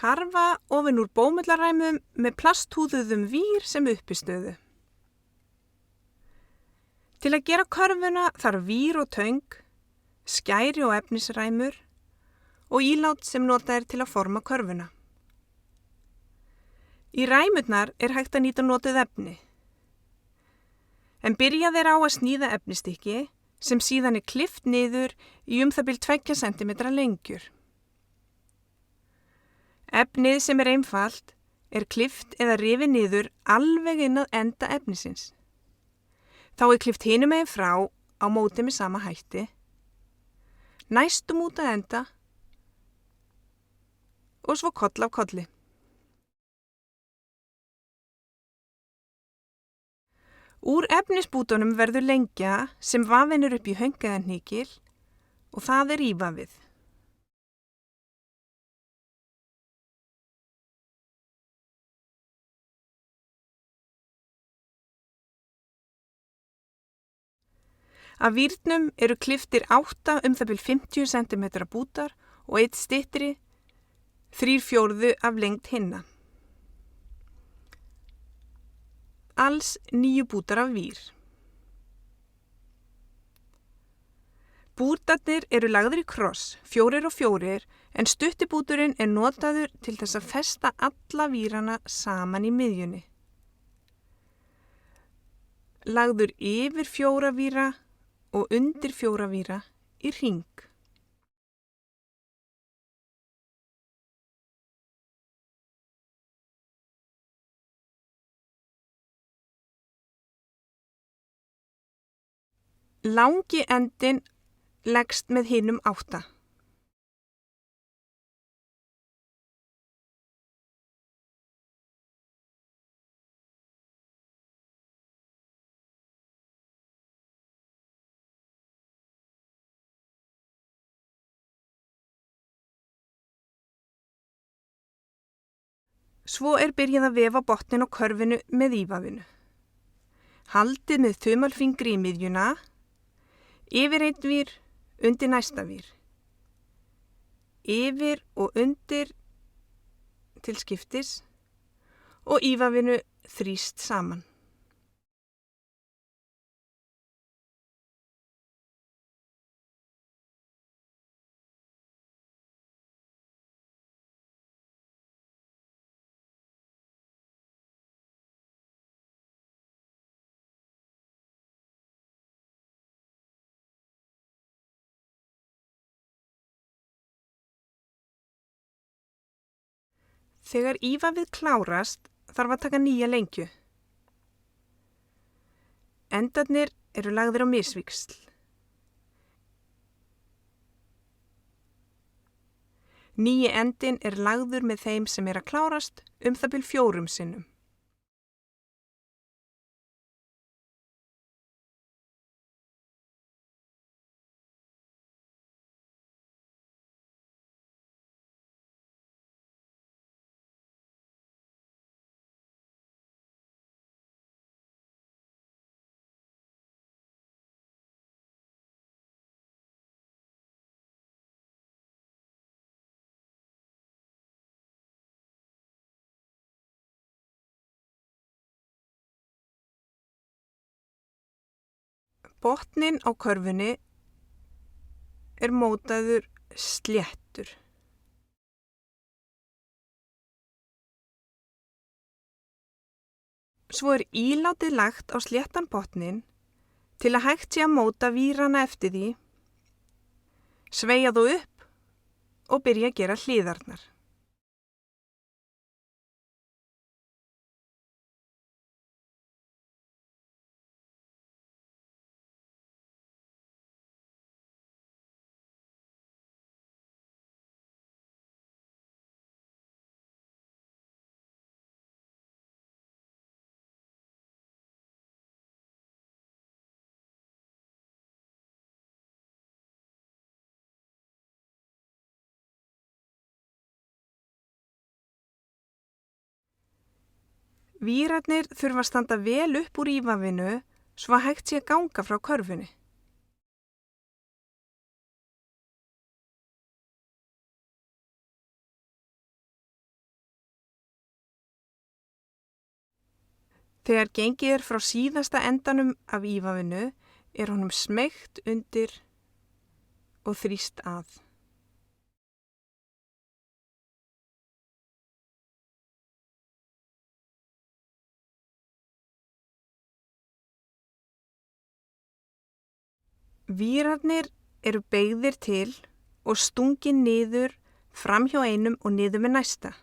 Karfa ofan úr bómullaræmum með plasthúðuðum vír sem uppistöðu. Til að gera körfuna þarf vír og töng, skæri og efnisræmur og ílát sem notað er til að forma körfuna. Í ræmurnar er hægt að nýta notuð efni. En byrjað er á að sníða efnistykki sem síðan er klippt niður í það bil 2 cm lengjur. Efnið sem er einfalt er klippt eða rifið niður alveg inn að enda efnisins. Þá er klippt hinum megin frá á móti með sama hætti, næstum út að enda og svo koll af kolli. Úr efnisbútunum verður lengja sem vafin er upp í höng eða hnykil og það er ívafið. Af vírnum eru klipptir 8 það bil 50 cm bútar og 1 styttri, 3/4 af lengd hinna. Alls 9 bútar af vír. Bútarnir eru lagðir í kross, 4 og 4, en stuttibúturinn er notaður til þess að festa alla vírana saman í miðjunni. Lagður yfir 4 víra og undir 4 víra í hring. Langi endinn leggst með hinum 8. Svo er byrjað að vefa botninn á körfinu með ívafinu. Haldið með þumalfingri í miðjuna, yfir einn vír, undir næsta vír. Yfir og undir til skiptis og ívafinu þrýst saman. Þegar ívafið klárast þarf að taka nýja lengju. Endarnir eru lagðir á misvíxl. Nýji endinn er lagður með þeim sem er að klárast það bil 4 sinnum. Botninn á körfunni er mótaður sléttur. Svo er ílátið lagt á sléttan botninn til að hægt sé að móta vírana eftir því, sveigja þó upp og byrja að gera hliðarnar. Vírarnir þurfa að standa vel upp úr ívafinu svo að hægt sé að ganga frá körfunni. Þegar gengið er frá síðasta endanum af ívafinu er honum smeygt undir og þrýst að. Vírarnir eru beygðir til og stungin niður fram hjá einum og niður með næsta.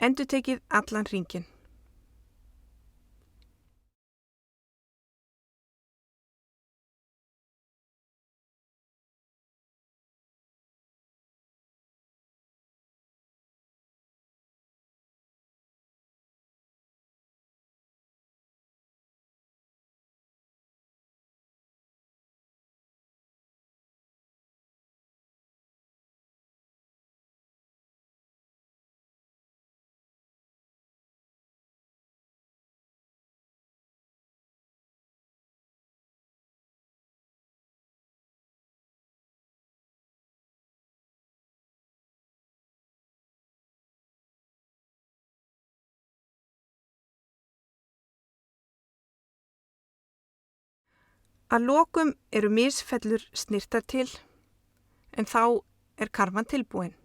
Endurtekið allan hringinn. Að lokum eru misfellur snirtar til, en þá er karfan tilbúin.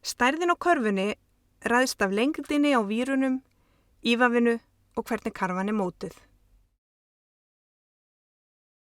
Stærðin á körfunni ræðst af lengdinni á vírunum, ívafinu og hvernig karfan er mótuð.